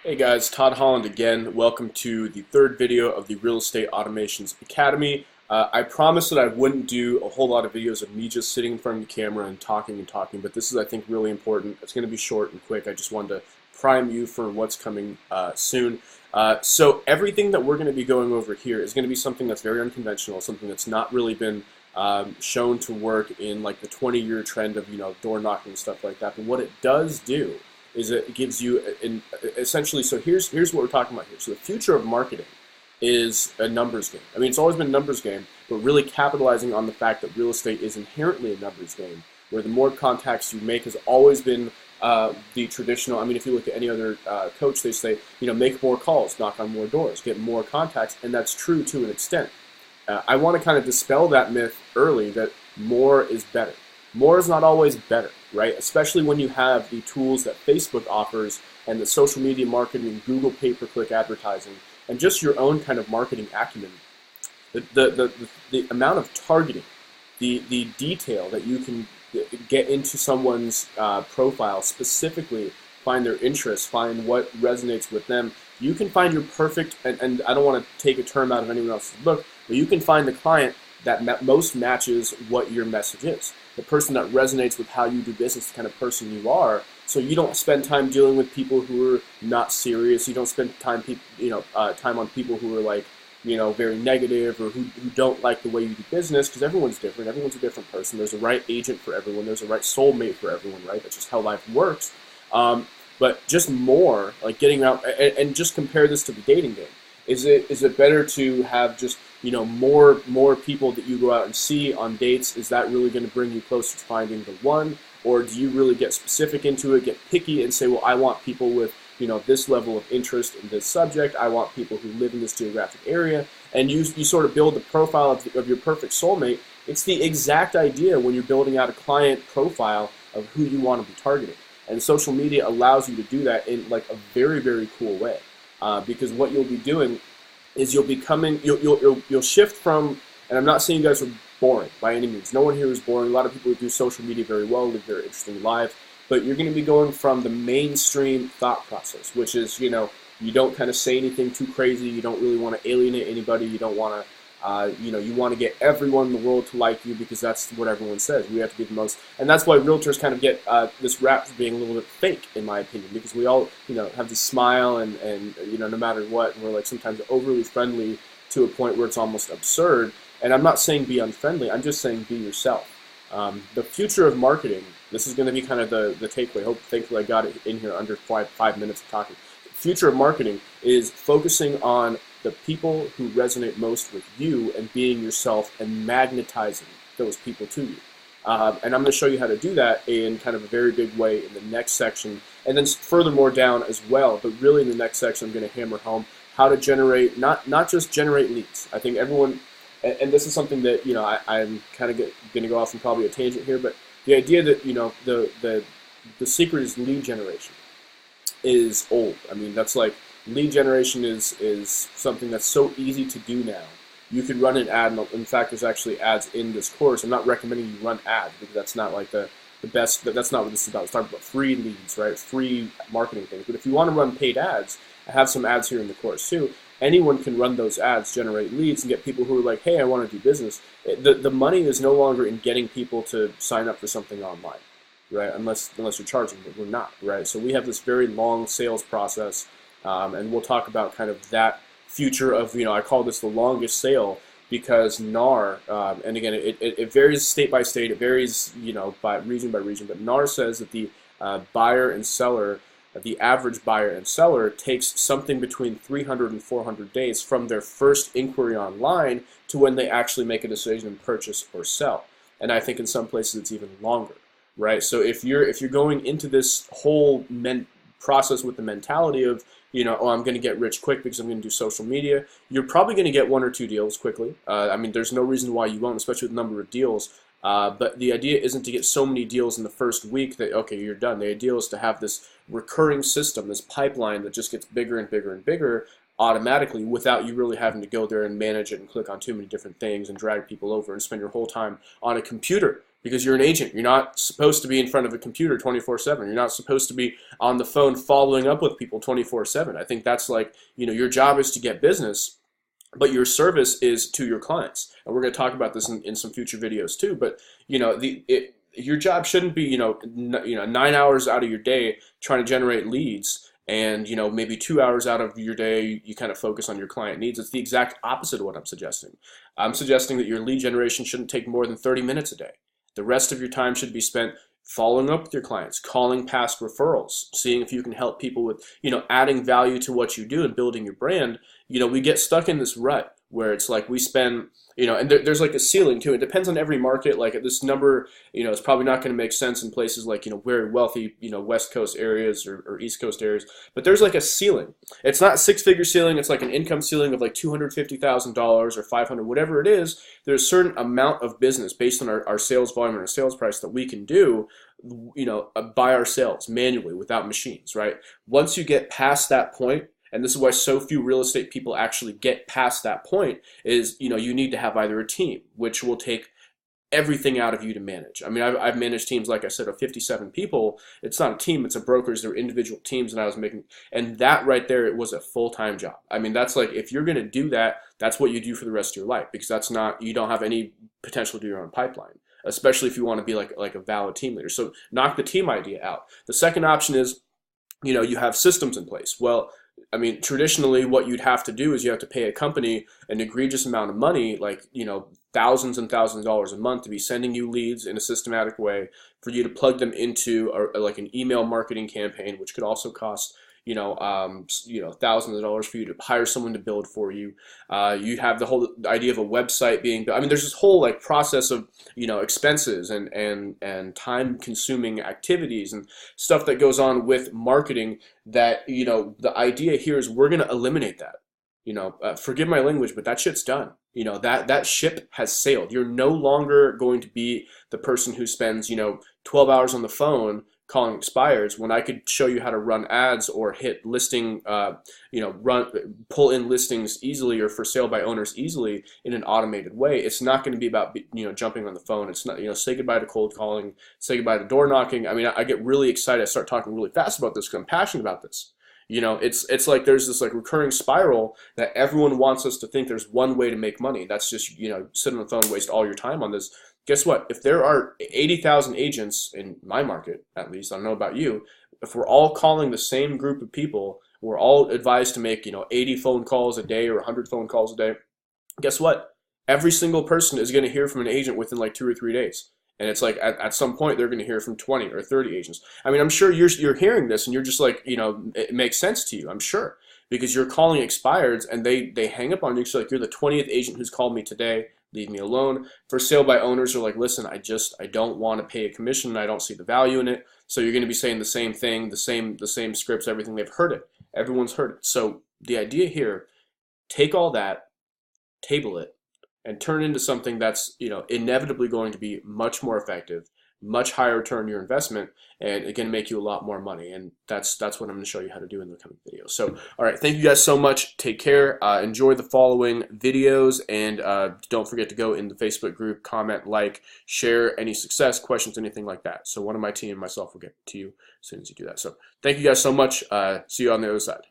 Hey guys, Todd Holland again. Welcome to the third video of the Real Estate Automations Academy. I promised that I wouldn't do a whole lot of videos of me just sitting in front of the camera and talking, but this is, I think, really important. It's going to be short and quick. I just wanted to prime you for what's coming soon. So everything that we're going to be going over here is going to be something that's very unconventional, something that's not really been shown to work in like the 20-year trend of door knocking and stuff like that. But what it does do is it gives you essentially, so here's what we're talking about here. So the future of marketing is a numbers game. I mean, it's always been a numbers game, but really capitalizing on the fact that real estate is inherently a numbers game, where the more contacts you make has always been the traditional. I mean, if you look at any other coach, they say, make more calls, knock on more doors, get more contacts, and that's true to an extent. I want to kind of dispel that myth early that more is better. More is not always better, right? Especially when you have the tools that Facebook offers and the social media marketing, Google pay-per-click advertising, and just your own kind of marketing acumen. The amount of targeting, the detail that you can get into someone's profile, specifically find their interests, find what resonates with them. You can find your perfect, and I don't want to take a term out of anyone else's book, but you can find the client that most matches what your message is. The person that resonates with how you do business, the kind of person you are. So you don't spend time dealing with people who are not serious. You don't spend time, time on people who are like, very negative or who don't like the way you do business, because everyone's different. Everyone's a different person. There's a right agent for everyone. There's a right soulmate for everyone, right? That's just how life works. But just more, like getting out, and just compare this to the dating game. Is it better to have just more people that you go out and see on dates? Is that really going to bring you closer to finding the one, or do you really get specific into it, get picky, and say, well, I want people with this level of interest in this subject. I want people who live in this geographic area, and you sort of build the profile of your perfect soulmate. It's the exact idea when you're building out a client profile of who you want to be targeting, and social media allows you to do that in like a very, very cool way. Because what you'll be doing is you'll shift from, and I'm not saying you guys are boring by any means. No one here is boring. A lot of people who do social media very well live very interesting lives, but you're going to be going from the mainstream thought process, which is you don't kind of say anything too crazy. You don't really want to alienate anybody. You don't want to. You want to get everyone in the world to like you because that's what everyone says. We have to be the most, and that's why realtors kind of get this rap for being a little bit fake, in my opinion, because we all, have this smile and no matter what, we're like sometimes overly friendly to a point where it's almost absurd. And I'm not saying be unfriendly. I'm just saying be yourself. The future of marketing. This is going to be kind of the takeaway. Thankfully, I got it in here under 5 minutes of talking. The future of marketing is focusing on the people who resonate most with you and being yourself and magnetizing those people to you. And I'm going to show you how to do that in kind of a very big way in the next section, and then furthermore down as well. But really in the next section, I'm going to hammer home how to generate, not just generate leads. I think everyone, and this is something that, I'm kind of going to go off on probably a tangent here, but the idea that, the secret is lead generation is old. I mean, that's like, lead generation is something that's so easy to do now. You could run an ad, and in fact, there's actually ads in this course. I'm not recommending you run ads because that's not like the best. That's not what this is about. It's talking about free leads, right? Free marketing things. But if you want to run paid ads, I have some ads here in the course too. Anyone can run those ads, generate leads, and get people who are like, hey, I want to do business. The money is no longer in getting people to sign up for something online, right? Unless you're charging, but we're not, right? So we have this very long sales process. And we'll talk about kind of that future of, I call this the longest sale because NAR, and again, it varies state by state, it varies, by region, but NAR says that the buyer and seller, the average buyer and seller takes something between 300 and 400 days from their first inquiry online to when they actually make a decision and purchase or sell. And I think in some places it's even longer, right? So if you're going into this whole process with the mentality of, I'm going to get rich quick because I'm going to do social media, you're probably going to get one or two deals quickly. I mean, there's no reason why you won't, especially with the number of deals. But the idea isn't to get so many deals in the first week that, okay, you're done. The idea is to have this recurring system, this pipeline that just gets bigger and bigger and bigger automatically without you really having to go there and manage it and click on too many different things and drag people over and spend your whole time on a computer because you're an agent. You're not supposed to be in front of a computer 24/7. You're not supposed to be on the phone following up with people 24/7. I think that's like, your job is to get business, but your service is to your clients. And we're going to talk about this in some future videos too. But your job shouldn't be 9 hours out of your day trying to generate leads, and maybe 2 hours out of your day you kind of focus on your client needs. It's the exact opposite of what I'm suggesting. I'm suggesting that your lead generation shouldn't take more than 30 minutes a day. The rest of your time should be spent following up with your clients, calling past referrals, seeing if you can help people with, adding value to what you do and building your brand. We get stuck in this rut where it's like we spend, and there's like a ceiling too. It depends on every market. Like this number, it's probably not going to make sense in places like, very wealthy, West Coast areas or East Coast areas. But there's like a ceiling. It's not a six-figure ceiling. It's like an income ceiling of like $250,000 or $500, whatever it is. There's a certain amount of business based on our sales volume and our sales price that we can do, by ourselves manually without machines, right? Once you get past that point, and this is why so few real estate people actually get past that point, is you need to have either a team, which will take everything out of you to manage. I mean, I've managed teams, like I said, of 57 people. It's not a team, it's a brokers. They're individual teams, and that right there, it was a full-time job. I mean, that's like, if you're going to do that, that's what you do for the rest of your life, because you don't have any potential to do your own pipeline, especially if you want to be like a valid team leader. So knock the team idea out. The second option is, you have systems in place. Well, I mean, traditionally, what you'd have to do is you have to pay a company an egregious amount of money, like, thousands and thousands of dollars a month, to be sending you leads in a systematic way, for you to plug them into like an email marketing campaign, which could also cost, thousands of dollars for you to hire someone to build for you. You have the whole idea of a website being built. I mean, there's this whole like process of, expenses and time-consuming activities and stuff that goes on with marketing that, the idea here is we're going to eliminate that. Forgive my language, but that shit's done. That ship has sailed. You're no longer going to be the person who spends, 12 hours on the phone calling expireds, when I could show you how to run ads or hit listing, pull in listings easily or for sale by owners easily in an automated way. It's not going to be about, jumping on the phone. It's not, say goodbye to cold calling, say goodbye to door knocking. I mean, I get really excited. I start talking really fast about this because I'm passionate about this. It's like there's this like recurring spiral that everyone wants us to think there's one way to make money. That's just, sit on the phone, waste all your time on this. Guess what? If there are 80,000 agents in my market, at least, I don't know about you, if we're all calling the same group of people, we're all advised to make, 80 phone calls a day or 100 phone calls a day, guess what? Every single person is going to hear from an agent within like 2 or 3 days. And it's like at some point they're going to hear from 20 or 30 agents. I mean, I'm sure you're hearing this and you're just like, it makes sense to you, I'm sure, because you're calling expireds and they hang up on you. So like, you're the 20th agent who's called me today. Leave me alone. For sale by owners are like, listen, I don't want to pay a commission, and I don't see the value in it. So you're going to be saying the same thing, the same scripts, everything. They've heard it. Everyone's heard it. So the idea here, take all that, table it, and turn it into something that's, inevitably going to be much more effective, much higher return on your investment, and again, make you a lot more money. And that's what I'm going to show you how to do in the coming videos. So, all right, thank you guys so much. Take care. Enjoy the following videos, and don't forget to go in the Facebook group, comment, like, share any success, questions, anything like that. So one of my team and myself will get to you as soon as you do that. So thank you guys so much. See you on the other side.